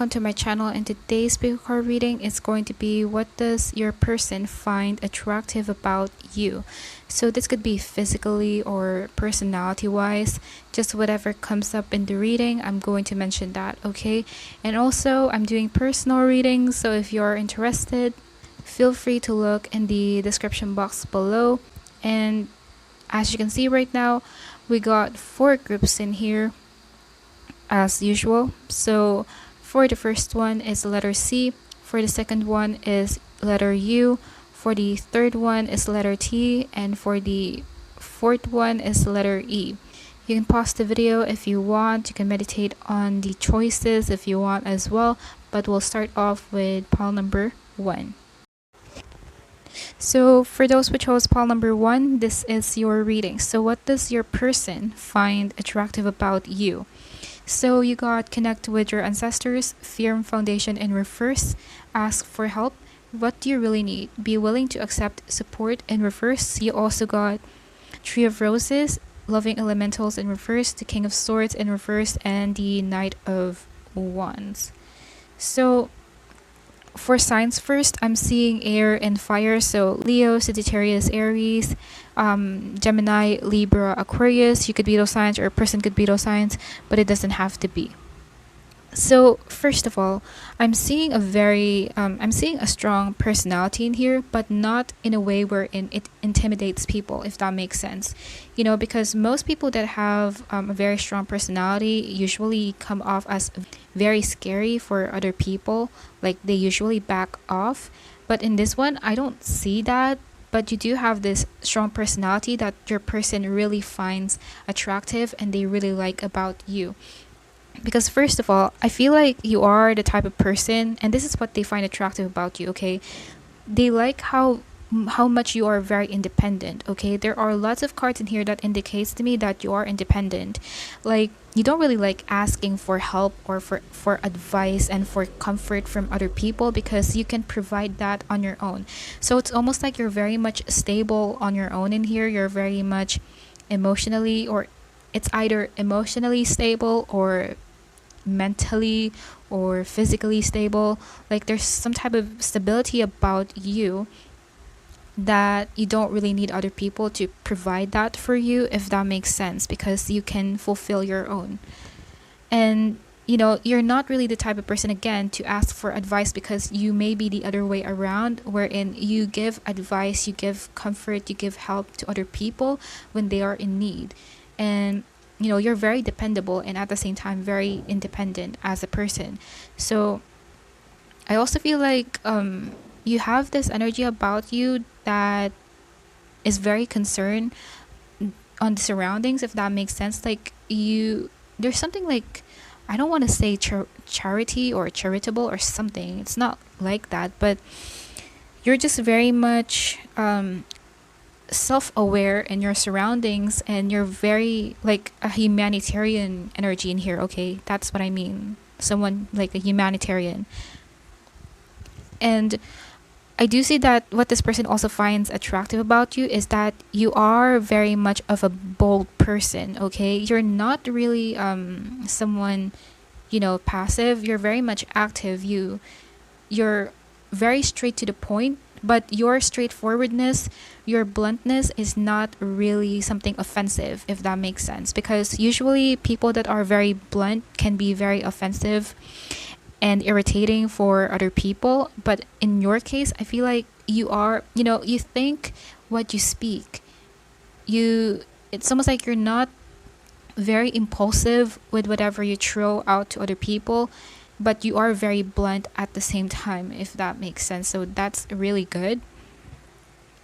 welcome to my channel, and today's pick card reading is going to be what does your person find attractive about you. So this could be physically or personality wise, just whatever comes up in the reading, I'm going to mention that, okay? And also I'm doing personal readings, so if you're interested, feel free to look in the description box below. And as you can see right now, we got 4 groups in here as usual. So for the first one is letter C, for the second one is letter U, for the third one is letter T, and for the fourth one is letter E. You can pause the video if you want, you can meditate on the choices if you want as well, but we'll start off with pile number 1. So for those who chose pile number 1, this is your reading. So what does your person find attractive about you? So you got connect with your ancestors, firm foundation in reverse, ask for help, what do you really need, be willing to accept support in reverse. You also got Tree of Roses, loving elementals in reverse, the King of Swords in reverse, and the Knight of Wands. So for signs first, I'm seeing air and fire, so Leo, Sagittarius, Aries, Gemini, Libra, Aquarius. You could be those signs, or a person could be those signs, but it doesn't have to be. So first of all, I'm seeing a strong personality in here, but not in a way wherein it intimidates people, if that makes sense. You know, because most people that have a very strong personality usually come off as very scary for other people, like they usually back off. But in this one, I don't see that. But you do have this strong personality that your person really finds attractive and they really like about you. Because first of all, I feel like you are the type of person, and this is what they find attractive about you, okay? They like how much you are very independent, okay? There are lots of cards in here that indicates to me that you are independent. Like, you don't really like asking for help or for advice and for comfort from other people, because you can provide that on your own. So it's almost like you're very much stable on your own in here. You're very much emotionally, or it's either emotionally stable or mentally or physically stable. Like there's some type of stability about you that you don't really need other people to provide that for you, if that makes sense, because you can fulfill your own. And you know, you're not really the type of person, again, to ask for advice, because you may be the other way around, wherein you give advice, you give comfort, you give help to other people when they are in need. And you know, you're very dependable and at the same time very independent as a person. So I also feel like you have this energy about you that is very concerned on the surroundings, if that makes sense. Like there's something like, I don't want to say charity or charitable or something, it's not like that, but you're just very much self-aware in your surroundings, and you're very like a humanitarian energy in here, okay? That's what I mean, someone like a humanitarian. And I do see that what this person also finds attractive about you is that you are very much of a bold person, okay? You're not really someone, you know, passive. You're very much active. You're very straight to the point, but your straightforwardness, your bluntness is not really something offensive, if that makes sense. Because usually people that are very blunt can be very offensive and irritating for other people. But in your case, I feel like you are, you know, you think what you speak. It's almost like you're not very impulsive with whatever you throw out to other people, but you are very blunt at the same time, if that makes sense. So that's really good.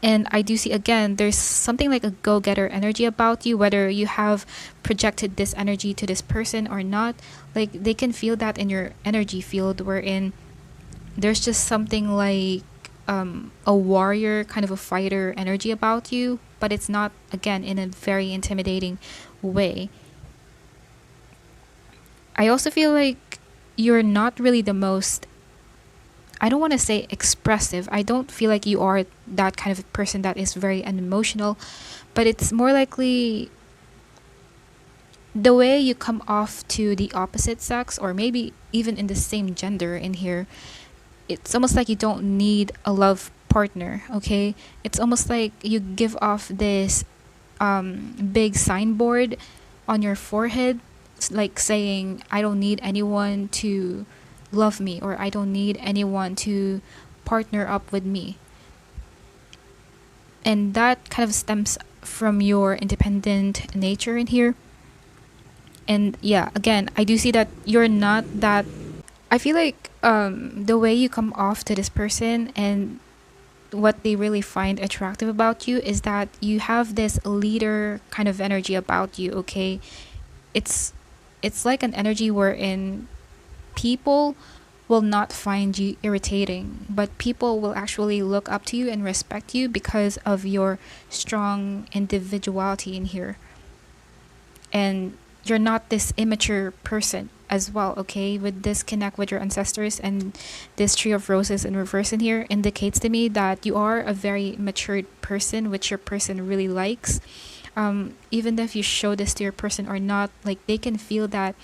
And I do see, again, there's something like a go-getter energy about you, whether you have projected this energy to this person or not. Like they can feel that in your energy field, wherein there's just something like a warrior, kind of a fighter energy about you, but it's not, again, in a very intimidating way. I also feel like you're not really the most, I don't want to say expressive. I don't feel like you are that kind of person that is very unemotional, but it's more likely the way you come off to the opposite sex, or maybe even in the same gender in here, it's almost like you don't need a love partner, okay? It's almost like you give off this big signboard on your forehead, like saying, I don't need anyone to love me, or I don't need anyone to partner up with me. And that kind of stems from your independent nature in here. And yeah, again, I do see that you're not that. I feel like the way you come off to this person and what they really find attractive about you is that you have this leader kind of energy about you, okay? It's it's like an energy wherein people will not find you irritating, but people will actually look up to you and respect you because of your strong individuality in here. And you're not this immature person as well, okay? With this connect with your ancestors, and this tree of roses in reverse in here indicates to me that you are a very matured person, which your person really likes. Even if you show this to your person or not, like they can feel that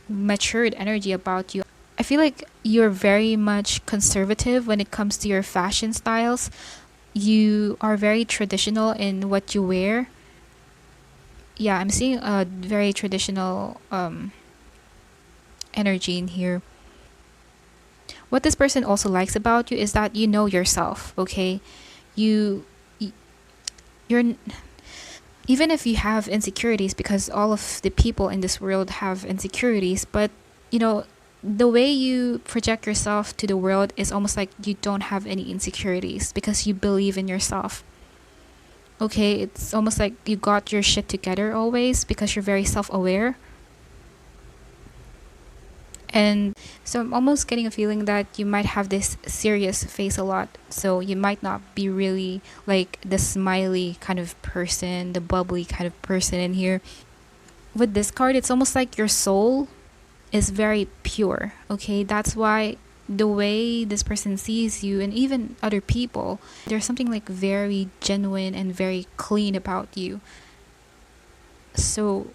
matured energy about you. I feel like you're very much conservative when it comes to your fashion styles. You are very traditional in what you wear. Yeah, I'm seeing a very traditional energy in here. What this person also likes about you is that you know yourself, okay? You you're even if you have insecurities, because all of the people in this world have insecurities, but you know, the way you project yourself to the world is almost like you don't have any insecurities because you believe in yourself. Okay, it's almost like you got your shit together always because you're very self-aware. And so I'm almost getting a feeling that you might have this serious face a lot. So you might not be really like the smiley kind of person, the bubbly kind of person in here. With this card, it's almost like your soul is very pure. Okay, that's why the way this person sees you and even other people, there's something like very genuine and very clean about you. So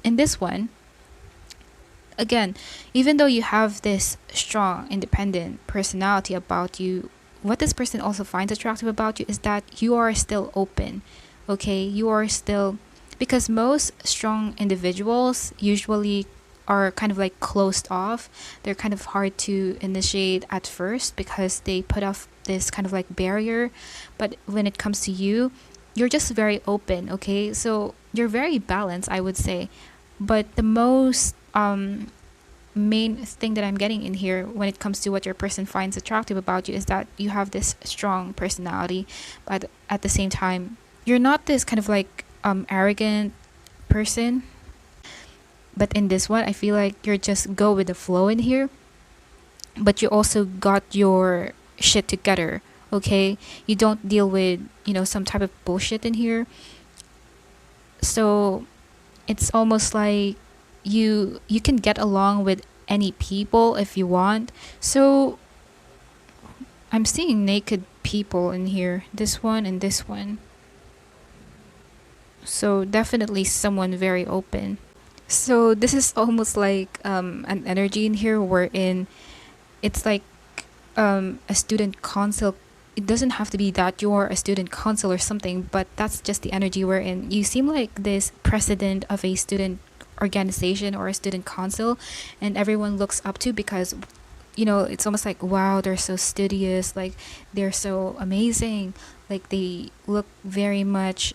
in this one, again, even though you have this strong, independent personality about you, what this person also finds attractive about you is that you are still open. Okay, you are still, because most strong individuals usually are kind of like closed off. They're kind of hard to initiate at first because they put off this kind of like barrier. But when it comes to you, you're just very open, okay? So you're very balanced, I would say. But the most main thing that I'm getting in here when it comes to what your person finds attractive about you is that you have this strong personality, but at the same time, you're not this kind of like arrogant person. But in this one, I feel like you're just go with the flow in here, but you also got your shit together, okay? You don't deal with, you know, some type of bullshit in here. So it's almost like you can get along with any people if you want. So I'm seeing naked people in here, this one and this one. So definitely someone very open. So this is almost like an energy in here wherein it's like a student council. It doesn't have to be that you're a student council or something, but that's just the energy wherein you seem like this president of a student organization or a student council, and everyone looks up to, because you know, it's almost like, wow, they're so studious, like they're so amazing, like they look very much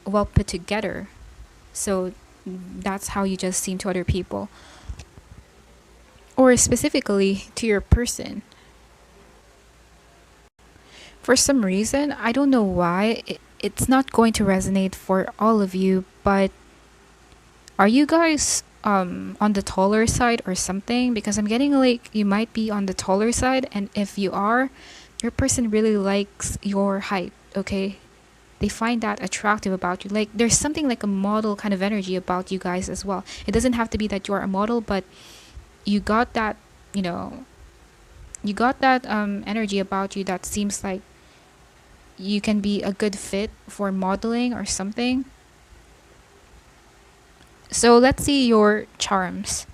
well put together. So that's how you just seem to other people, or specifically to your person. For some reason, I don't know why, it's not going to resonate for all of you, but are you guys on the taller side or something? Because I'm getting like you might be on the taller side, and if you are, your person really likes your height, okay? They find that attractive about you. Like there's something like a model kind of energy about you guys as well. It doesn't have to be that you're a model, but you got that, you know, you got that energy about you that seems like you can be a good fit for modeling or something. So let's see your charms.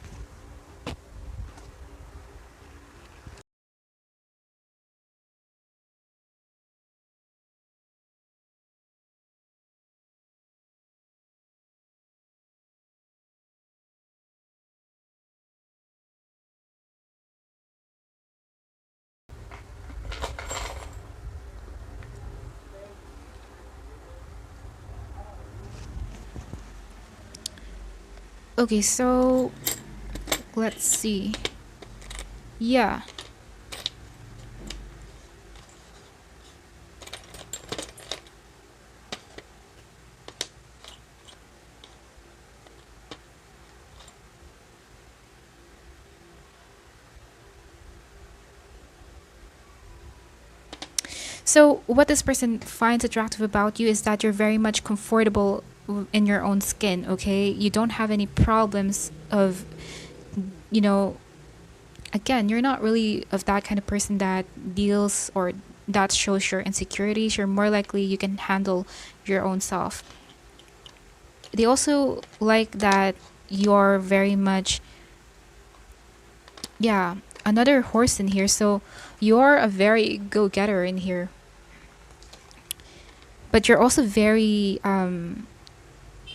Okay, so let's see. Yeah. So, what this person finds attractive about you is that you're very much comfortable in your own skin, okay? You don't have any problems of, you know, again, you're not really of that kind of person that deals or that shows your insecurities. You're more likely you can handle your own self. They also like that you're very much, yeah, another horse in here. So, you're a very go getter in here. But you're also very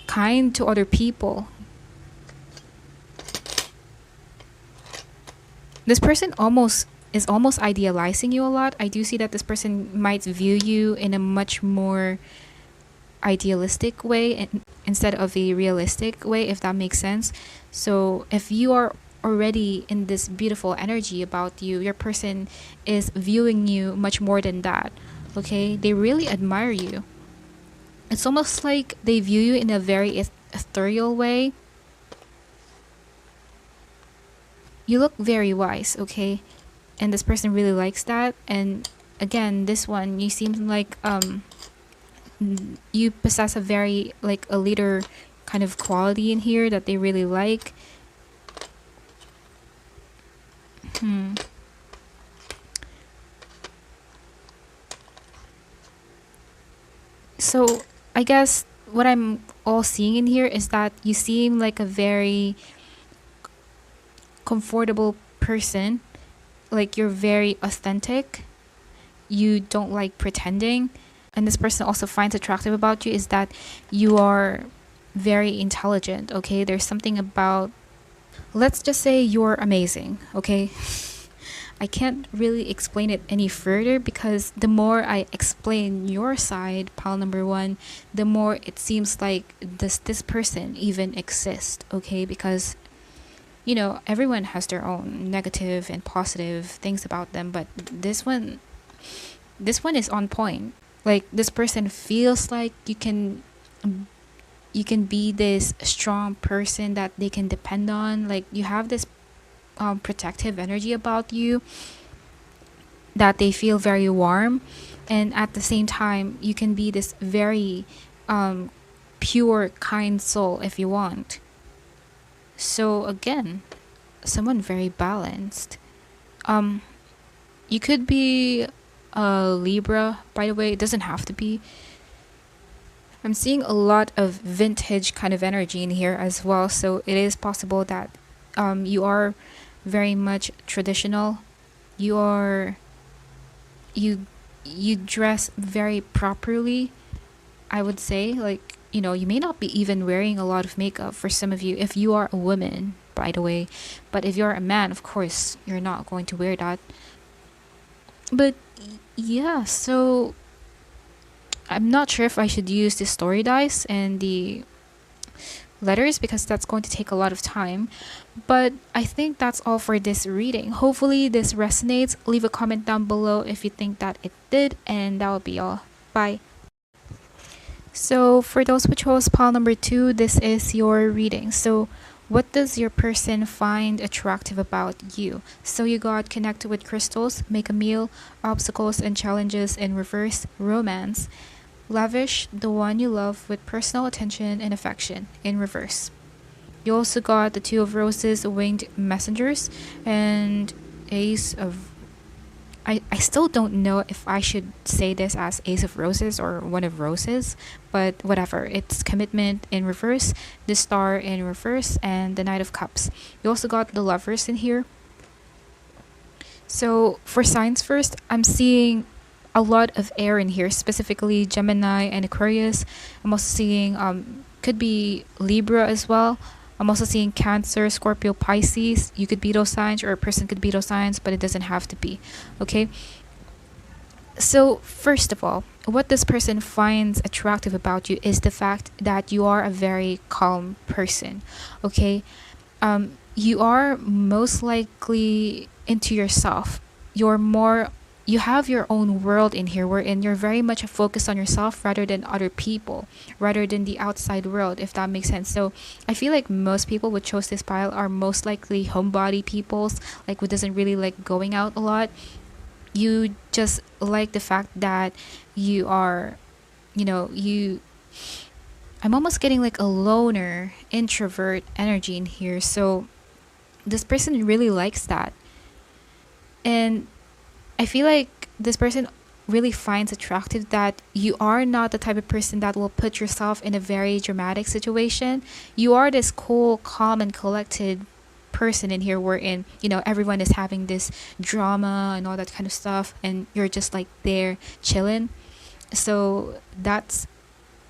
kind to other people. This person almost idealizing you a lot. I do see that this person might view you in a much more idealistic way instead of a realistic way, if that makes sense. So if you are already in this beautiful energy about you, your person is viewing you much more than that. Okay? They really admire you. It's almost like they view you in a very ethereal way. You look very wise, okay? And this person really likes that. And again, this one, you seem like you possess a very like a leader kind of quality in here that they really like. Hmm. So I guess what I'm all seeing in here is that you seem like a very comfortable person. Like you're very authentic. You don't like pretending. And this person also finds attractive about you is that you are very intelligent, okay? There's something about, let's just say you're amazing, okay? I can't really explain it any further because the more I explain your side, pile number one, the more it seems like does this person even exist, okay? Because everyone has their own negative and positive things about them, but this one is on point. Like this person feels like you can be this strong person that they can depend on. Like you have this protective energy about you that they feel very warm, and at the same time you can be this very pure kind soul if you want. So again, someone very balanced. You could be a Libra, by the way. It doesn't have to be. I'm seeing a lot of vintage kind of energy in here as well, so it is possible that you are very much traditional. You dress very properly, I would say. Like, you may not be even wearing a lot of makeup for some of you if you are a woman, by the way. But if you're a man, of course, you're not going to wear that. But yeah, so I'm not sure if I should use the story dice and the letters because that's going to take a lot of time. But I think that's all for this reading. Hopefully this resonates. Leave a comment down below if you think that it did, and that will be all. Bye. So for those who chose pile number 2, this is your reading. So what does your person find attractive about you? So you got connected with crystals, make a meal, obstacles and challenges in reverse, romance, lavish the one you love with personal attention and affection in reverse. You also got the Two of Roses, winged messengers, and Ace of I still don't know if I should say this as Ace of Roses or One of Roses, but whatever. It's Commitment in reverse, the Star in reverse, and the Knight of Cups. You also got the Lovers in here. So for signs first, I'm seeing a lot of air in here, specifically Gemini and Aquarius. I'm also seeing could be Libra as well. I'm also seeing Cancer, Scorpio, Pisces. You could be those signs, or a person could be those signs, but it doesn't have to be. Okay. So first of all, what this person finds attractive about you is the fact that you are a very calm person. Okay. You are most likely into yourself. You have your own world in here, wherein you're very much focused on yourself rather than other people, rather than the outside world, if that makes sense. So I feel like most people who chose this pile are most likely homebody peoples, like who doesn't really like going out a lot. You just like the fact that you are, you I'm almost getting like a loner introvert energy in here. So this person really likes that. And I feel like this person really finds attractive that you are not the type of person that will put yourself in a very dramatic situation. You are this cool, calm, and collected person in here wherein, everyone is having this drama and all that kind of stuff, and you're just like there chilling. So that's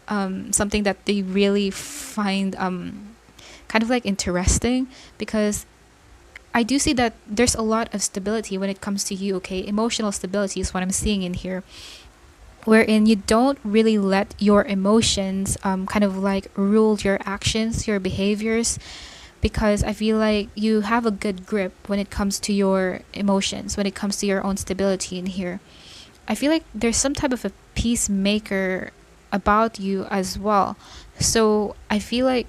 something that they really find kind of like interesting, because I do see that there's a lot of stability when it comes to you, okay? Emotional stability is what I'm seeing in here, wherein you don't really let your emotions kind of like rule your actions, your behaviors, because I feel like you have a good grip when it comes to your emotions, when it comes to your own stability in here. I feel like there's some type of a peacemaker about you as well. So I feel like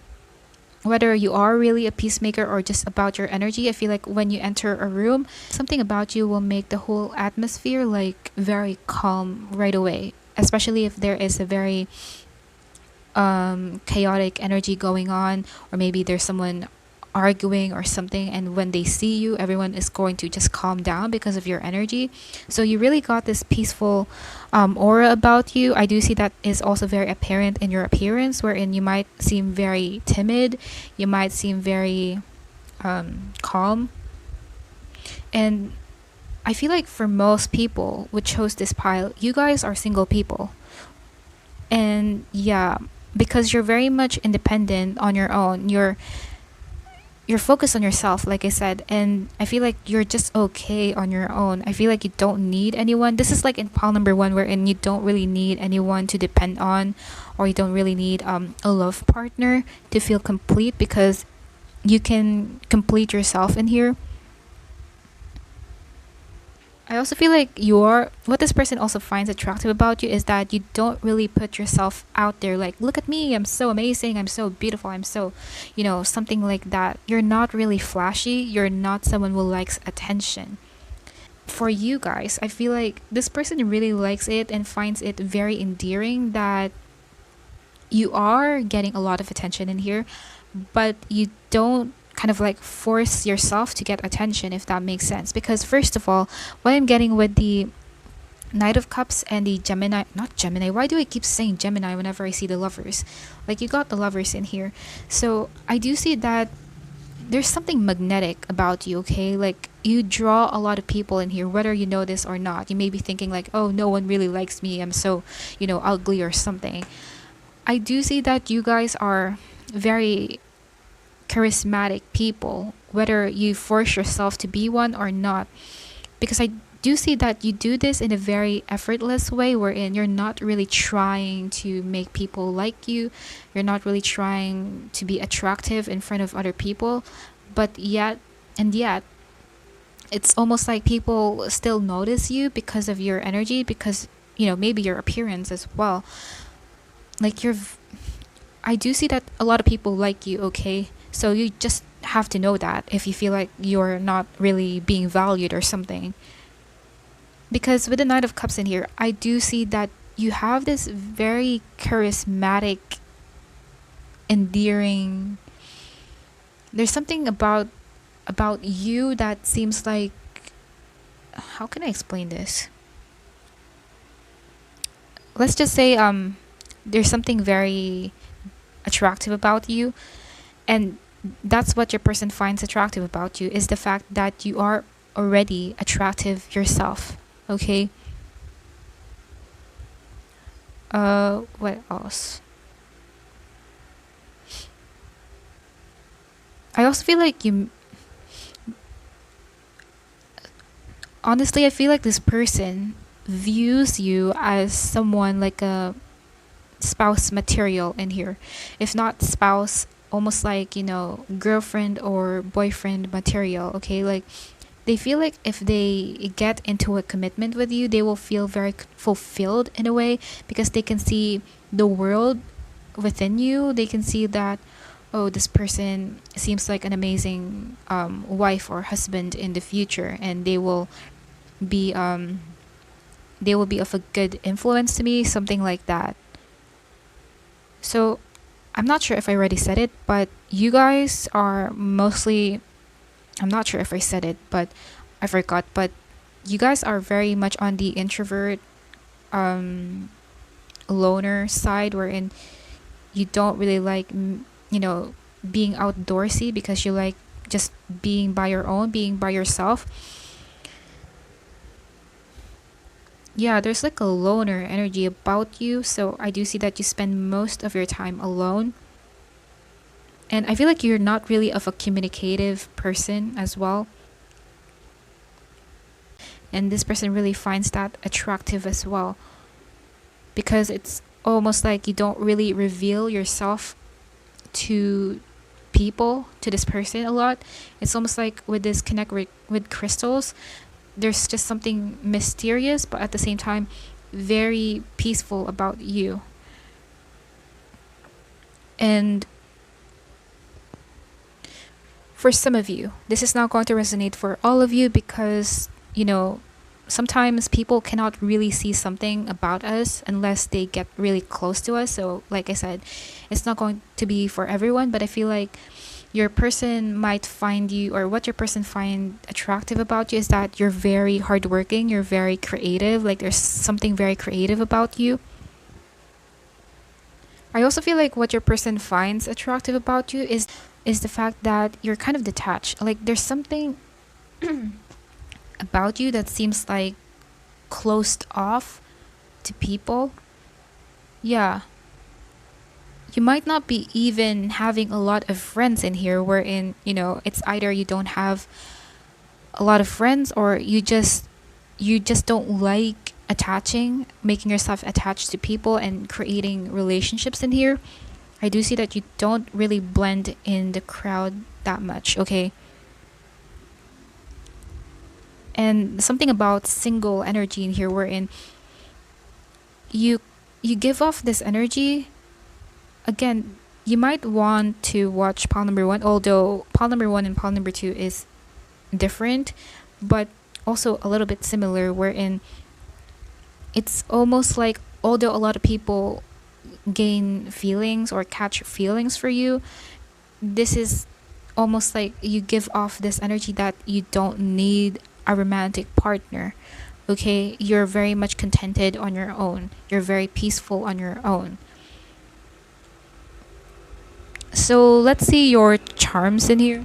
whether you are really a peacemaker or just about your energy, I feel like when you enter a room, something about you will make the whole atmosphere like very calm right away, especially if there is a very chaotic energy going on, or maybe there's someone arguing or something, and when they see you, everyone is going to just calm down because of your energy. So you really got this peaceful aura about you. I do see that is also very apparent in your appearance, wherein you might seem very timid, you might seem very calm. And I feel like for most people who chose this pile, you guys are single people. And yeah, because you're very much independent on your own. You're focused on yourself, like I said, and I feel like you're just okay on your own. I feel like you don't need anyone. This is like in pile number one, wherein you don't really need anyone to depend on, or you don't really need a love partner to feel complete, because you can complete yourself in here. I also feel like what this person also finds attractive about you is that you don't really put yourself out there like, look at me, I'm so amazing, I'm so beautiful, I'm so, something like that. You're not really flashy, you're not someone who likes attention. For you guys, I feel like this person really likes it and finds it very endearing that you are getting a lot of attention in here, but you don't kind of like force yourself to get attention, if that makes sense. Because first of all, what I'm getting with the Knight of Cups and the Gemini, not Gemini, why do I keep saying Gemini whenever I see the Lovers? Like, you got the Lovers in here. So I do see that there's something magnetic about you, okay? Like, you draw a lot of people in here, whether you know this or not. You may be thinking like, oh, no one really likes me, I'm so, ugly or something. I do see that you guys are very charismatic people, whether you force yourself to be one or not, because I do see that you do this in a very effortless way, wherein you're not really trying to make people like you, you're not really trying to be attractive in front of other people, but yet it's almost like people still notice you because of your energy, because maybe your appearance as well. Like, I do see that a lot of people like you, okay? So you just have to know that if you feel like you're not really being valued or something. Because with the Knight of Cups in here, I do see that you have this very charismatic, endearing. There's something about you that seems like how can I explain this? Let's just say there's something very attractive about you, and that's what your person finds attractive about you, is the fact that you are already attractive yourself. Okay. What else? I also feel like you honestly, I feel like this person views you as someone like a spouse material in here. If not spouse, almost like, girlfriend or boyfriend material, okay? Like, they feel like if they get into a commitment with you, they will feel very fulfilled in a way, because they can see the world within you. They can see that, oh, this person seems like an amazing wife or husband in the future, and be they will be of a good influence to me, something like that. So I'm not sure if I already said it, but you guys are mostly, I'm not sure if I said it, but I forgot, but you guys are very much on the introvert, um loner side, wherein you don't really like being outdoorsy, because you like just being by your own, being by yourself. Yeah, there's like a loner energy about you. So I do see that you spend most of your time alone. And I feel like you're not really of a communicative person as well. And this person really finds that attractive as well, because it's almost like you don't really reveal yourself to people, to this person a lot. It's almost like with this connect with crystals, there's just something mysterious, but at the same time very peaceful about you. And for some of you, this is not going to resonate for all of you, because sometimes people cannot really see something about us unless they get really close to us. So like I said, it's not going to be for everyone, but I feel like your person might find you, or what your person find attractive about you, is that you're very hardworking, you're very creative, like there's something very creative about you. I also feel like what your person finds attractive about you is the fact that you're kind of detached. Like there's something about you that seems like closed off to people. Yeah. You might not be even having a lot of friends in here, wherein, it's either you don't have a lot of friends, or you just don't like making yourself attached to people and creating relationships in here. I do see that you don't really blend in the crowd that much, okay? And something about single energy in here, wherein you you give off this energy. Again, you might want to watch pile number one, although pile number one and pile number two is different, but also a little bit similar, wherein it's almost like, although a lot of people gain feelings or catch feelings for you, this is almost like you give off this energy that you don't need a romantic partner. Okay, you're very much contented on your own, you're very peaceful on your own. So let's see your charms in here.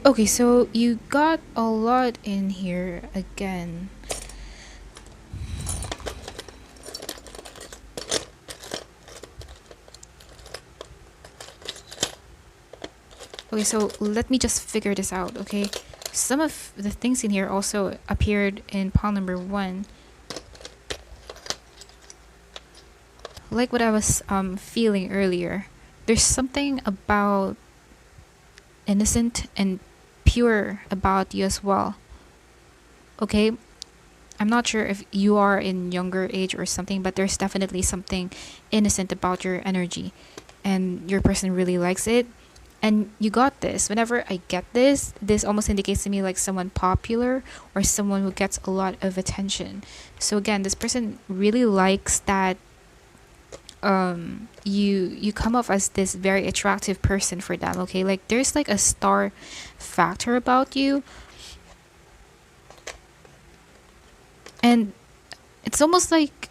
Okay, so you got a lot in here again. Okay, so let me just figure this out, okay? Some of the things in here also appeared in pile number one. Like what I was feeling earlier. There's something about innocent and pure about you as well. Okay, I'm not sure if you are in younger age or something, but there's definitely something innocent about your energy, and your person really likes it. And you got this. Whenever I get this almost indicates to me like someone popular or someone who gets a lot of attention. So again, this person really likes that you come off as this very attractive person for them. Okay, like there's like a star factor about you, and it's almost like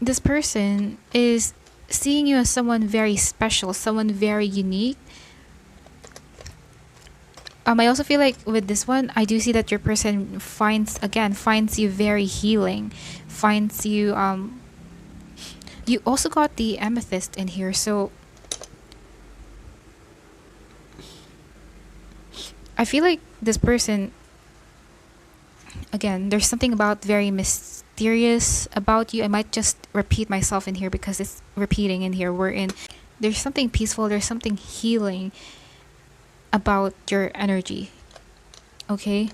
this person is seeing you as someone very special, someone very unique. I also feel like with this one, I do see that your person finds you very healing, finds you you also got the amethyst in here, so I feel like this person, again, there's something about very mysterious about you. I might just repeat myself in here because it's repeating in here. We're in There's something peaceful, there's something healing about your energy. Okay?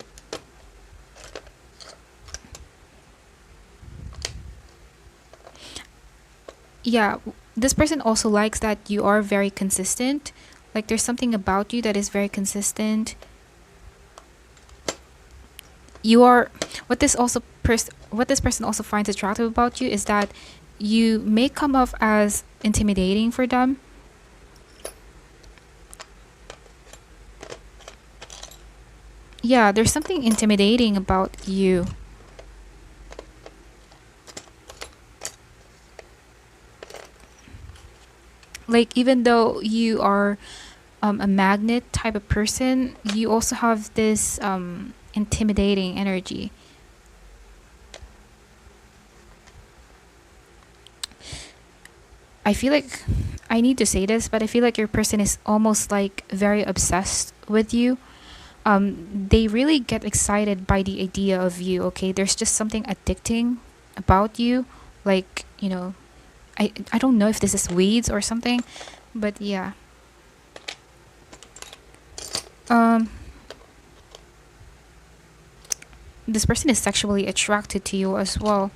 Yeah, this person also likes that you are very consistent. Like there's something about you that is very consistent. You are what this person also finds attractive about you is that you may come off as intimidating for them. Yeah, there's something intimidating about you. Like even though you are a magnet type of person, you also have this intimidating energy. I feel like I need to say this, but I feel like your person is almost like very obsessed with you. They really get excited by the idea of you. Okay, there's just something addicting about you. Like I don't know if this is weeds or something, but yeah. Um, this person is sexually attracted to you as well.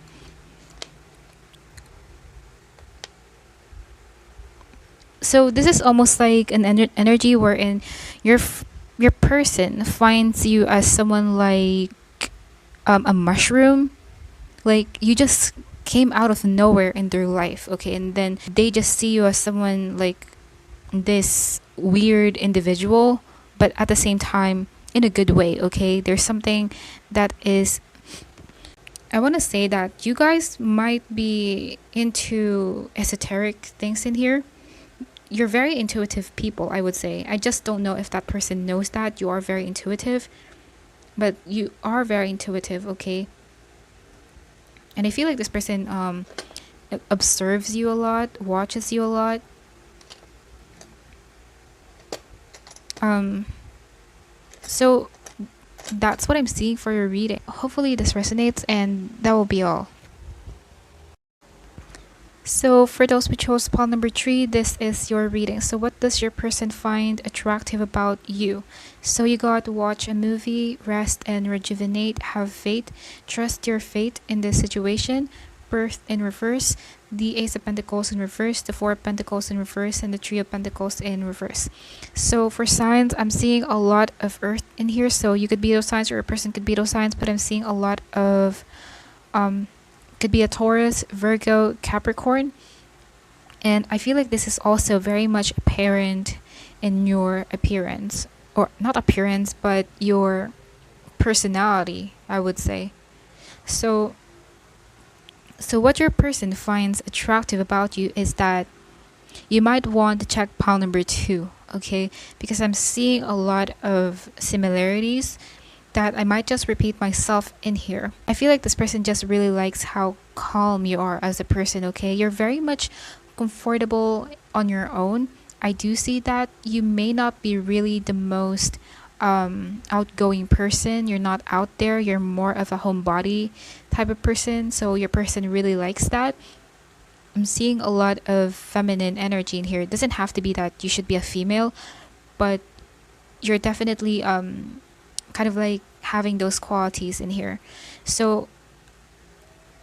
So this is almost like an energy wherein your person finds you as someone like a mushroom. Like you just came out of nowhere in their life, okay, and then they just see you as someone like this weird individual, but at the same time in a good way. Okay, there's something that is, I want to say that you guys might be into esoteric things in here. You're very intuitive people, I would say. I just don't know if that person knows that you are very intuitive, but you are very intuitive. Okay, and I feel like this person observes you a lot, watches you a lot. So that's what I'm seeing for your reading. Hopefully this resonates, and that will be all. So for those who chose pile number 3, this is your reading. So what does your person find attractive about you? So you got watch a movie, rest and rejuvenate, have faith, trust your fate in this situation, birth in reverse, the Ace of Pentacles in reverse, the Four of Pentacles in reverse, and the Three of Pentacles in reverse. So for signs, I'm seeing a lot of earth in here. So you could be those signs or a person could be those signs, but I'm seeing a lot of could be a Taurus, Virgo, Capricorn. And I feel like this is also very much apparent in your appearance, or not appearance, but your personality, I would say. So what your person finds attractive about you is that you might want to check pile number 2, okay? Because I'm seeing a lot of similarities that I might just repeat myself in here. I feel like this person just really likes how calm you are as a person, okay? You're very much comfortable on your own. I do see that you may not be really the most outgoing person. You're not out there. You're more of a homebody type of person. So your person really likes that. I'm seeing a lot of feminine energy in here. It doesn't have to be that you should be a female, but you're definitely kind of like having those qualities in here. So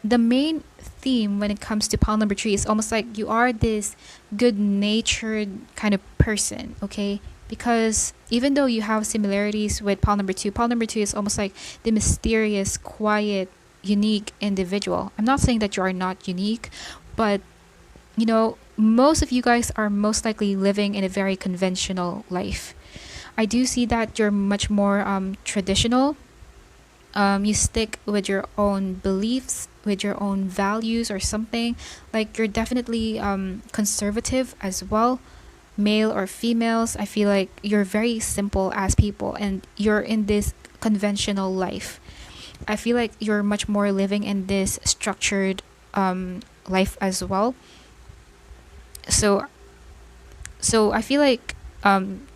the main theme when it comes to pile number 3 is almost like you are this good natured kind of person, okay? Because even though you have similarities with pile number two is almost like the mysterious, quiet, unique individual. I'm not saying that you are not unique, but you know, most of you guys are most likely living in a very conventional life. I do see that you're much more traditional. You stick with your own beliefs, with your own values or something. Like you're definitely conservative as well, male or females. I feel like you're very simple as people and you're in this conventional life. I feel like you're much more living in this structured life as well. So I feel like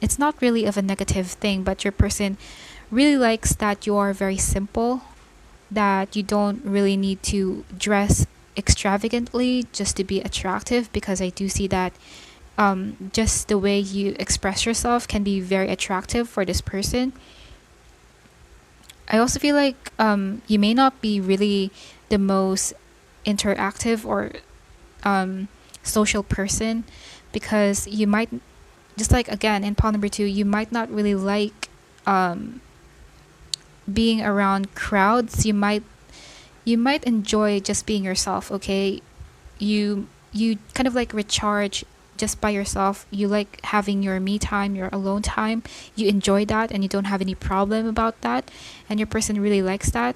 it's not really of a negative thing, but your person really likes that you are very simple, that you don't really need to dress extravagantly just to be attractive, because I do see that just the way you express yourself can be very attractive for this person. I also feel like you may not be really the most interactive or social person, because you might, just like again in pile number 2, you might not really like being around crowds. You might enjoy just being yourself, okay? You kind of like recharge just by yourself. You like having your me time, your alone time. You enjoy that and you don't have any problem about that, and your person really likes that.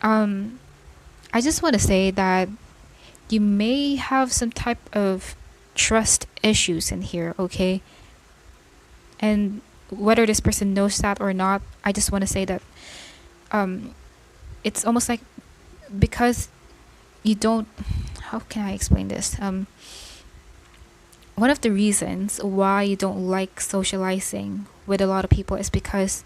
I just want to say that you may have some type of trust issues in here, okay? And whether this person knows that or not, I just want to say that it's almost like, because you don't, how can I explain this? One of the reasons why you don't like socializing with a lot of people is because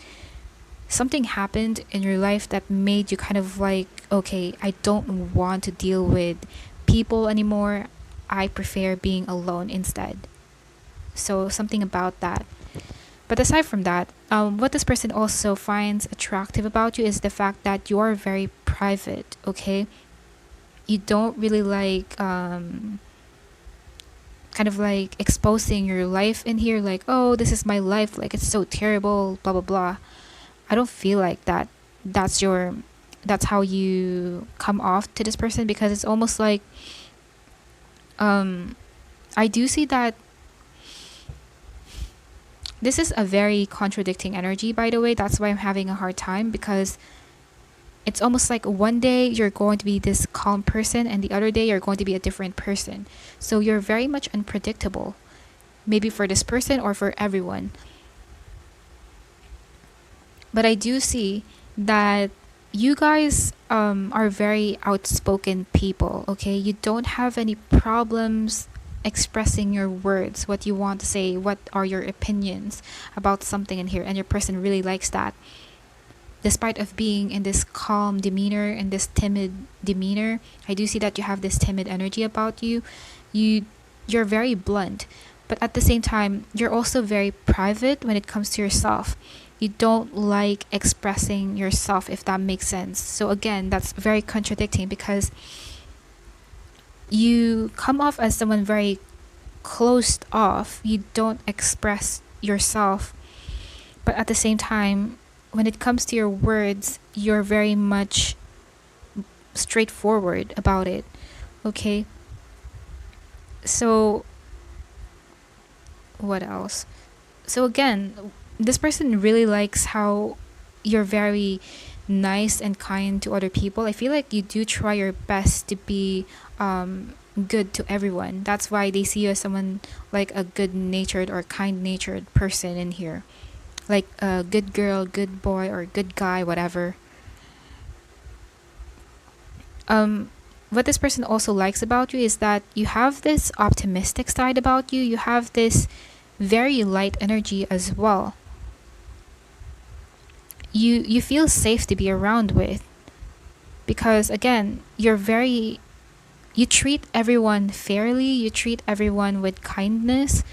something happened in your life that made you kind of like, okay, I don't want to deal with people anymore. I prefer being alone instead. So something about that. But aside from that, what this person also finds attractive about you is the fact that you are very private, okay? You don't really like kind of like exposing your life in here, like, oh, this is my life, like it's so terrible, blah blah blah. I don't feel like that. That's how you come off to this person, because it's almost like I do see that this is a very contradicting energy, by the way. That's why I'm having a hard time, because it's almost like one day you're going to be this calm person and the other day you're going to be a different person. So you're very much unpredictable, maybe for this person or for everyone. But I do see that you guys are very outspoken people, okay? You don't have any problems expressing your words, what you want to say, what are your opinions about something in here, and your person really likes that. Despite of being in this calm demeanor and this timid demeanor, I do see that you have this timid energy about you. You're very blunt, but at the same time, you're also very private when it comes to yourself. You don't like expressing yourself, if that makes sense. So again, that's very contradicting, because you come off as someone very closed off. You don't express yourself, but at the same time, when it comes to your words, you're very much straightforward about it, okay? So what else? So again, this person really likes how you're very nice and kind to other people. I feel like you do try your best to be good to everyone. That's why they see you as someone like a good natured or kind natured person in here, like a good girl, good boy, or good guy, whatever. What this person also likes about you is that you have this optimistic side about you. You have this very light energy as well. You feel safe to be around with, because again, you're very you treat everyone fairly, you treat everyone with kindness,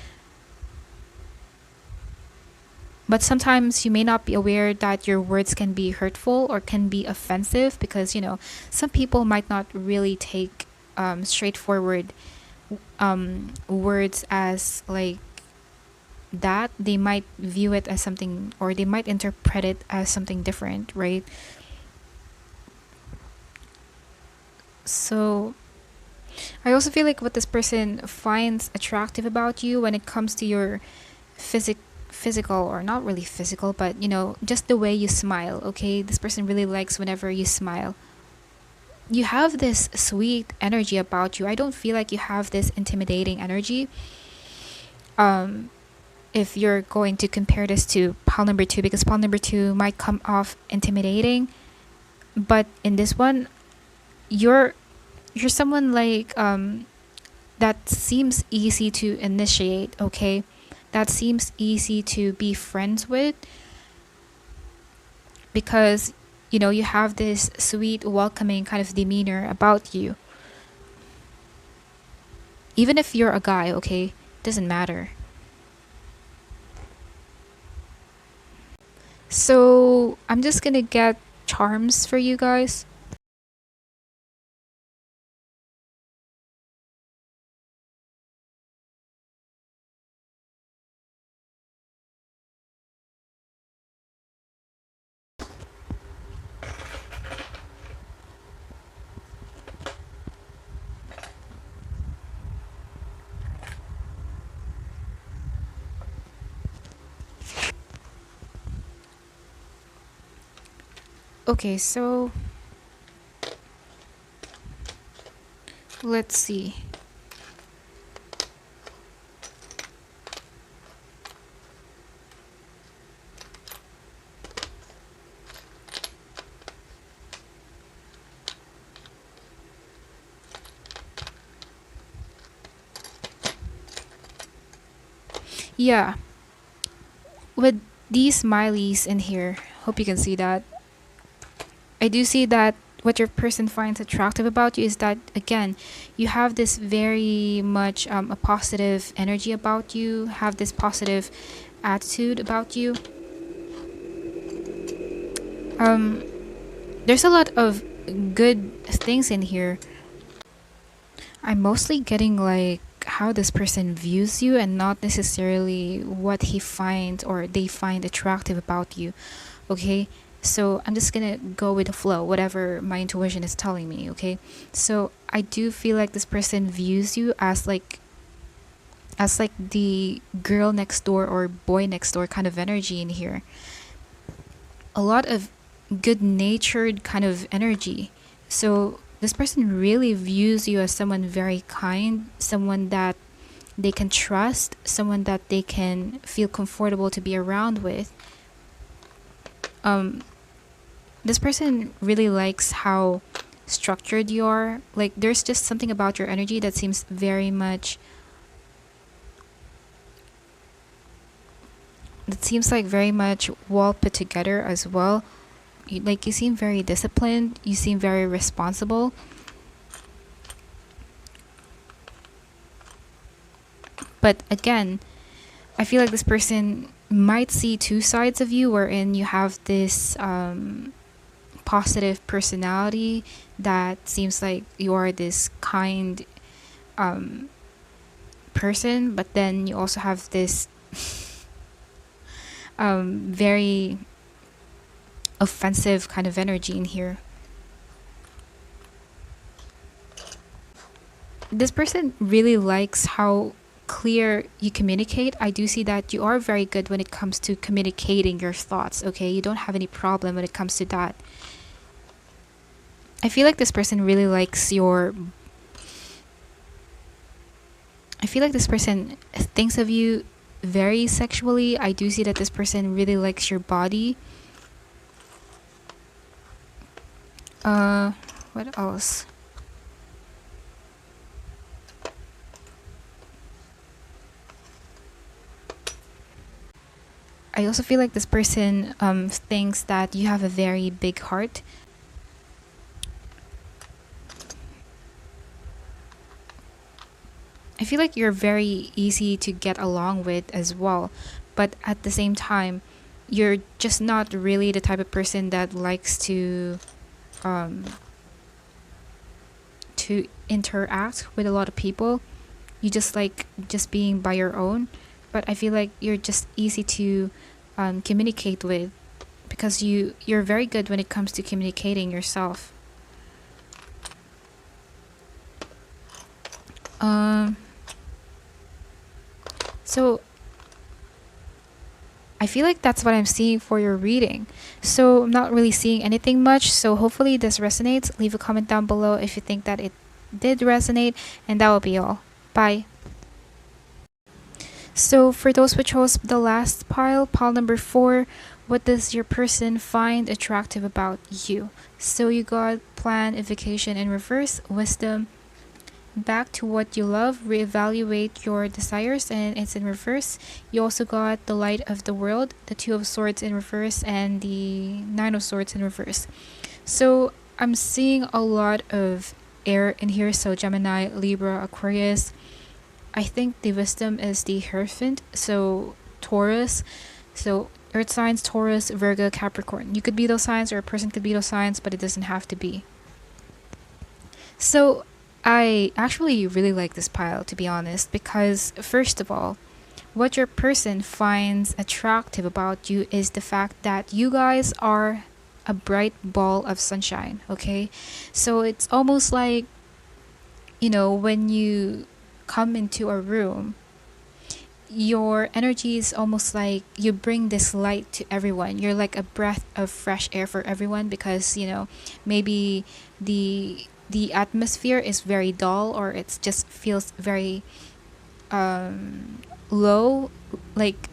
but sometimes you may not be aware that your words can be hurtful or can be offensive because, some people might not really take straightforward words as like that. They might view it as something, or they might interpret it as something different, right? So I also feel like what this person finds attractive about you when it comes to your physical, or not really physical, but just the way you smile. Okay, this person really likes whenever you smile. You have this sweet energy about you. I don't feel like you have this intimidating energy. um if you're going to compare this to pile number two, because pile number two might come off intimidating, but in this one, you're someone like that seems easy to initiate. Okay, that seems easy to be friends with, because you have this sweet, welcoming kind of demeanor about you. Even if you're a guy, okay, doesn't matter. So I'm just gonna get charms for you guys. Okay, so let's see. Yeah, with these smileys in here, hope you can see that. I do see that what your person finds attractive about you is that, again, you have this very much a positive energy about you, have this positive attitude about you. Um, there's a lot of good things in here. I'm mostly getting like how this person views you, and not necessarily what he finds or they find attractive about you. Okay, so I'm just gonna go with the flow, whatever my intuition is telling me. Okay, so I do feel like this person views you as like the girl next door or boy next door kind of energy in here. A lot of good natured kind of energy. So this person really views you as someone very kind, someone that they can trust, someone that they can feel comfortable to be around with. Um, this person really likes how structured you are. Like, there's just something about your energy that seems very much, that seems like very much well put together as well. You seem very disciplined, you seem very responsible. But again, I feel like this person might see two sides of you, wherein you have this positive personality that seems like you are this kind um, person, but then you also have this very offensive kind of energy in here. This person really likes how clear you communicate. I do see that you are very good when it comes to communicating your thoughts. Okay, you don't have any problem when it comes to that. I feel like this person really likes your. I feel like this person thinks of you very sexually. I do see that this person really likes your body. What else? I also feel like this person thinks that you have a very big heart. I feel like you're very easy to get along with as well, but at the same time, you're just not really the type of person that likes um, to interact with a lot of people. You just like just being by your own, but I feel like you're just easy to communicate with because you're very good when it comes to communicating yourself. Um, so I feel like that's what I'm seeing for your reading. So I'm not really seeing anything much. So hopefully this resonates. Leave a comment down below if you think that it did resonate, and that will be all. Bye. So for those who chose the last pile number 4, what does your person find attractive about you? So you got plan, evocation in reverse, wisdom, back to what you love, reevaluate your desires, and it's in reverse. You also got the light of the world, the two of swords in reverse, and the nine of swords in reverse. So I'm seeing a lot of air in here, so Gemini, Libra, Aquarius. I think the wisdom is the Hierophant, so Taurus. So earth signs, Taurus, Virgo, Capricorn. You could be those signs, or a person could be those signs, but it doesn't have to be. So I actually really like this pile, to be honest, because first of all, what your person finds attractive about you is the fact that you guys are a bright ball of sunshine, okay? So it's almost like, when you come into a room, your energy is almost like you bring this light to everyone. You're like a breath of fresh air for everyone because, maybe the atmosphere is very dull, or it just feels very low, like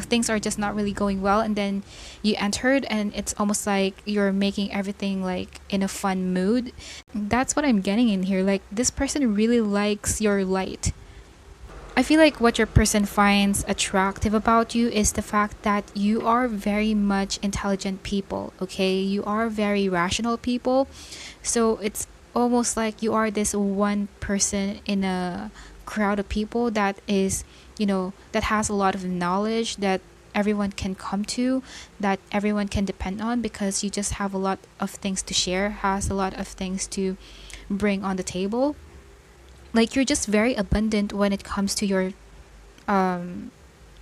things are just not really going well, and then you entered and it's almost like you're making everything like in a fun mood. That's what I'm getting in here. Like, this person really likes your light. I feel like what your person finds attractive about you is the fact that you are very much intelligent people, okay? You are very rational people. So it's almost like you are this one person in a crowd of people that is, that has a lot of knowledge that everyone can come to, that everyone can depend on, because you just have a lot of things to share, has a lot of things to bring on the table. Like, you're just very abundant when it comes to your when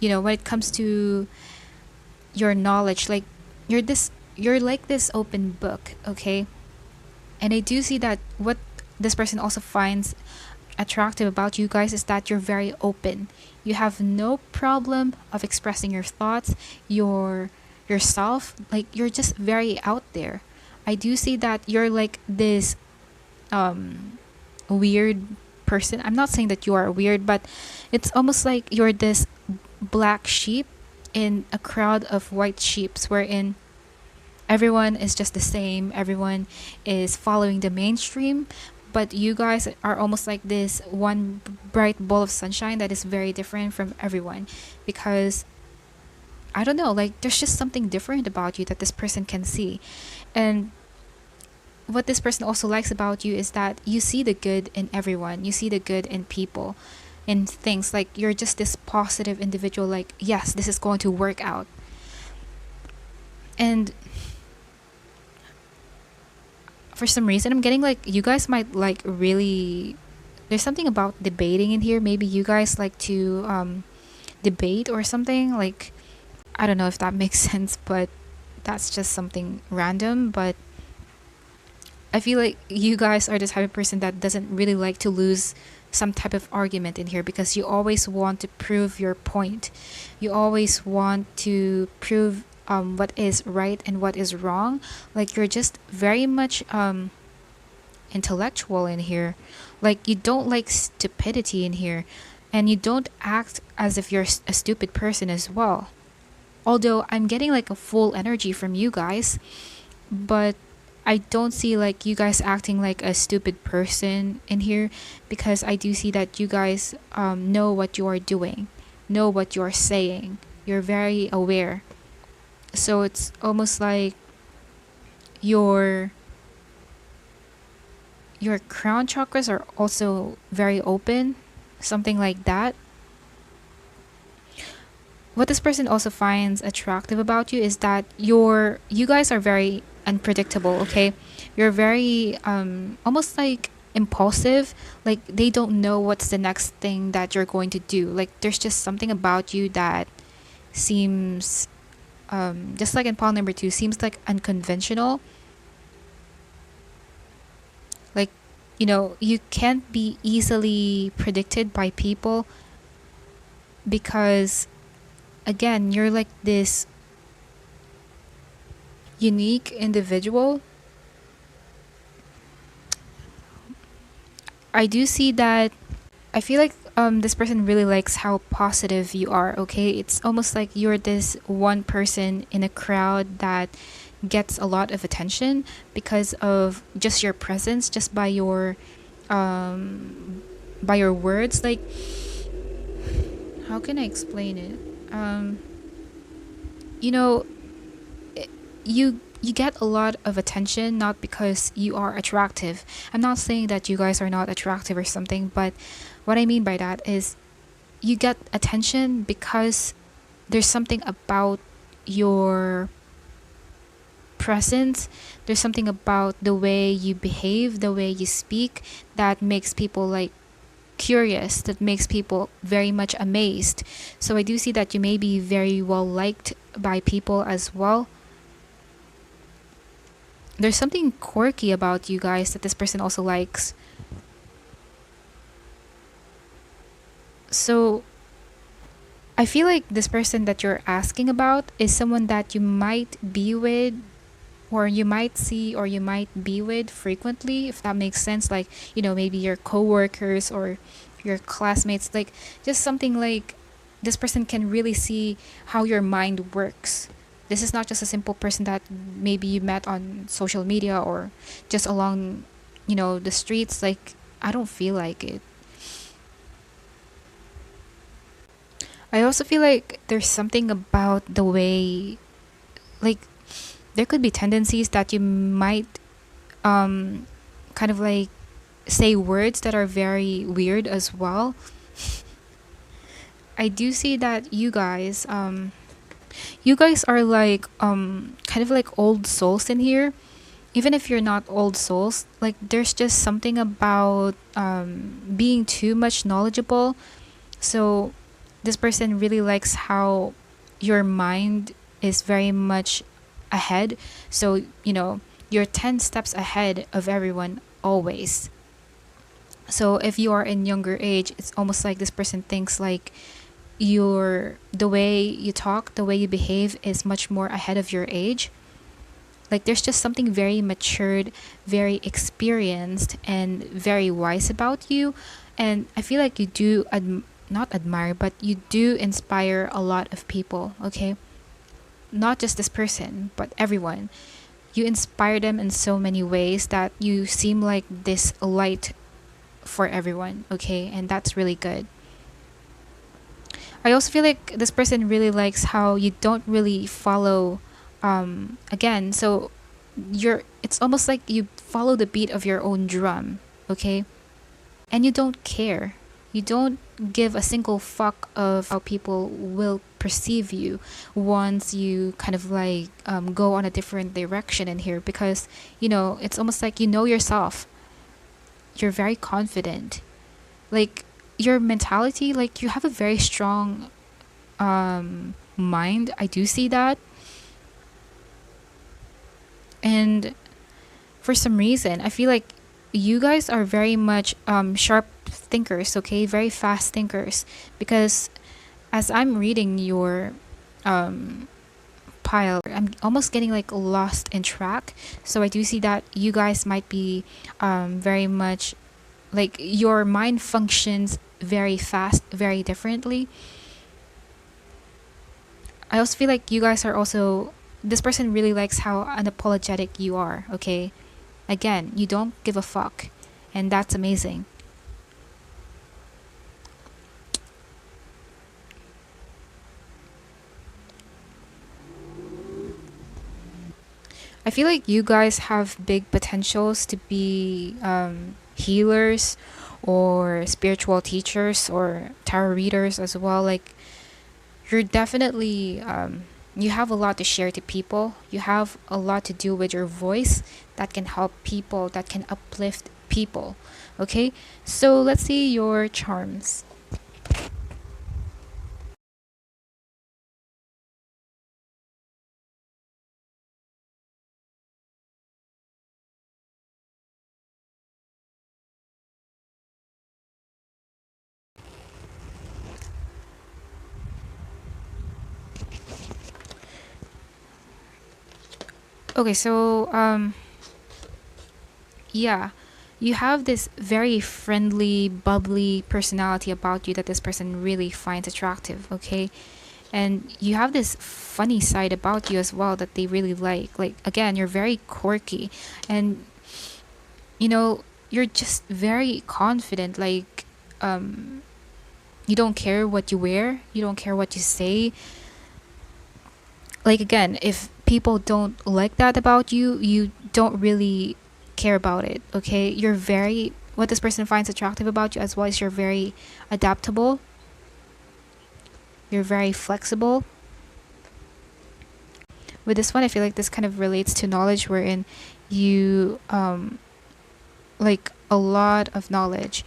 it comes to your knowledge. Like, you're like this open book, okay? And I do see that what this person also finds attractive about you guys is that you're very open. You have no problem of expressing your thoughts, yourself. Like, you're just very out there. I do see that you're like this weird person. I'm not saying that you are weird, but it's almost like you're this black sheep in a crowd of white sheeps, wherein everyone is just the same, everyone is following the mainstream, but you guys are almost like this one bright ball of sunshine that is very different from everyone, because I don't know, like, there's just something different about you that this person can see. And what this person also likes about you is that you see the good in everyone, you see the good in people, in things. Like, you're just this positive individual, like, yes, this is going to work out. And for some reason, I'm getting like you guys might like really, there's something about debating in here. Maybe you guys like to debate or something. Like, I don't know if that makes sense, but that's just something random. But I feel like you guys are the type of person that doesn't really like to lose some type of argument in here, because you always want to prove your point. You always want to prove what is right and what is wrong. Like, you're just very much intellectual in here. Like, you don't like stupidity in here, and you don't act as if you're a stupid person as well. Although I'm getting like a full energy from you guys, but I don't see like you guys acting like a stupid person in here, because I do see that you guys know what you are doing, know what you are saying. You're very aware. So it's almost like your crown chakras are also very open. something like that. What this person also finds attractive about you is that you guys are very unpredictable, okay? You're very almost like impulsive. Like they don't know what's the next thing that you're going to do. Like there's just something about you that seems just like in pile number 2, seems like unconventional. Like, you can't be easily predicted by people because, again, you're like this unique individual. I do see that. I feel like this person really likes how positive you are, okay? It's almost like you're this one person in a crowd that gets a lot of attention because of just your presence, just by your words. Like, how can I explain it? You know, you get a lot of attention not because you are attractive. I'm not saying that you guys are not attractive or something, but what I mean by that is you get attention because there's something about your presence, there's something about the way you behave, the way you speak that makes people like curious, that makes people very much amazed. So I do see that you may be very well liked by people as well. There's something quirky about you guys that this person also likes. So I feel like this person that you're asking about is someone that you might be with, or you might see, or you might be with frequently, if that makes sense. Like, maybe your coworkers or your classmates. Like, just something like this person can really see how your mind works. This is not just a simple person that maybe you met on social media or just along, the streets. Like, I don't feel like it. I also feel like there's something about the way, like, there could be tendencies that you might kind of like say words that are very weird as well. I do see that you guys are like kind of like old souls in here. Even if you're not old souls, like there's just something about being too much knowledgeable. So this person really likes how your mind is very much ahead. So, you're 10 steps ahead of everyone always. So if you are in younger age, it's almost like this person thinks like the way you talk, the way you behave is much more ahead of your age. Like there's just something very matured, very experienced, and very wise about you. And I feel like you do not admire, but you do inspire a lot of people, okay? Not just this person, but everyone. You inspire them in so many ways that you seem like this light for everyone, okay? And that's really good. I also feel like this person really likes how you don't really follow again, so it's almost like you follow the beat of your own drum, okay? And you don't care. You don't give a single fuck of how people will perceive you once you kind of like go on a different direction in here, because it's almost like yourself. You're very confident. Like your mentality, like you have a very strong mind. I do see that. And for some reason, I feel like you guys are very much sharp thinkers, okay? Very fast thinkers. Because as I'm reading your pile, I'm almost getting like lost in track. So I do see that you guys might be very much like your mind functions very fast, very differently. I also feel like you guys are also, this person really likes how unapologetic you are, okay? Again, you don't give a fuck, and that's amazing. I feel like you guys have big potentials to be healers or spiritual teachers or tarot readers as well. Like, you're definitely you have a lot to share to people. You have a lot to do with your voice that can help people, that can uplift people. Okay, so let's see your charms. Okay, so yeah, you have this very friendly, bubbly personality about you that this person really finds attractive. Okay, and you have this funny side about you as well that they really like. Like, again, you're very quirky, and you know, you're just very confident. Like, you don't care what you wear, you don't care what you say. Like, again, if people don't like that about you, you don't really care about it. Okay, you're very, what this person finds attractive about you as well is you're very adaptable, you're very flexible. With this one, I feel like this kind of relates to knowledge, wherein you like a lot of knowledge.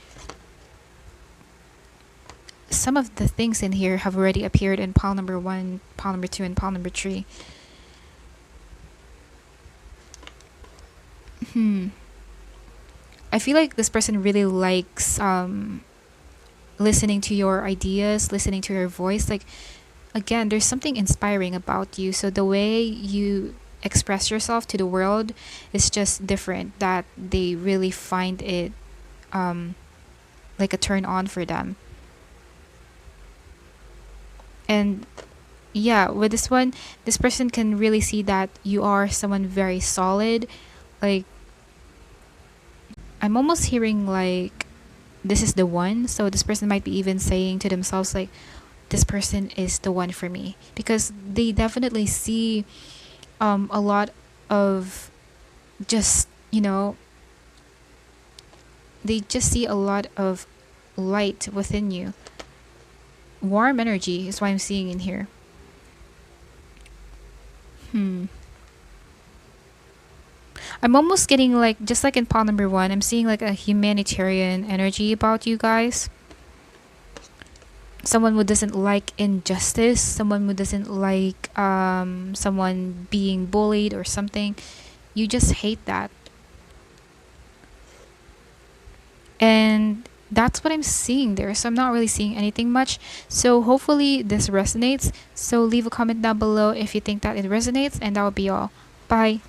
Some of the things in here have already appeared in pile number 1, pile number 2, and pile number 3. I feel like this person really likes listening to your ideas, listening to your voice. Like, again, there's something inspiring about you. So the way you express yourself to the world is just different, that they really find it like a turn on for them. And yeah, with this one, this person can really see that you are someone very solid. Like, I'm almost hearing like this is the one. So this person might be even saying to themselves like, this person is the one for me, because they definitely see a lot of, just, they just see a lot of light within you. Warm energy is what I'm seeing in here. I'm almost getting like, just like in pile number 1, I'm seeing like a humanitarian energy about you guys. Someone who doesn't like injustice, someone who doesn't like someone being bullied or something. You just hate that. And that's what I'm seeing there. So I'm not really seeing anything much. So hopefully this resonates. So leave a comment down below if you think that it resonates, and that will be all. Bye.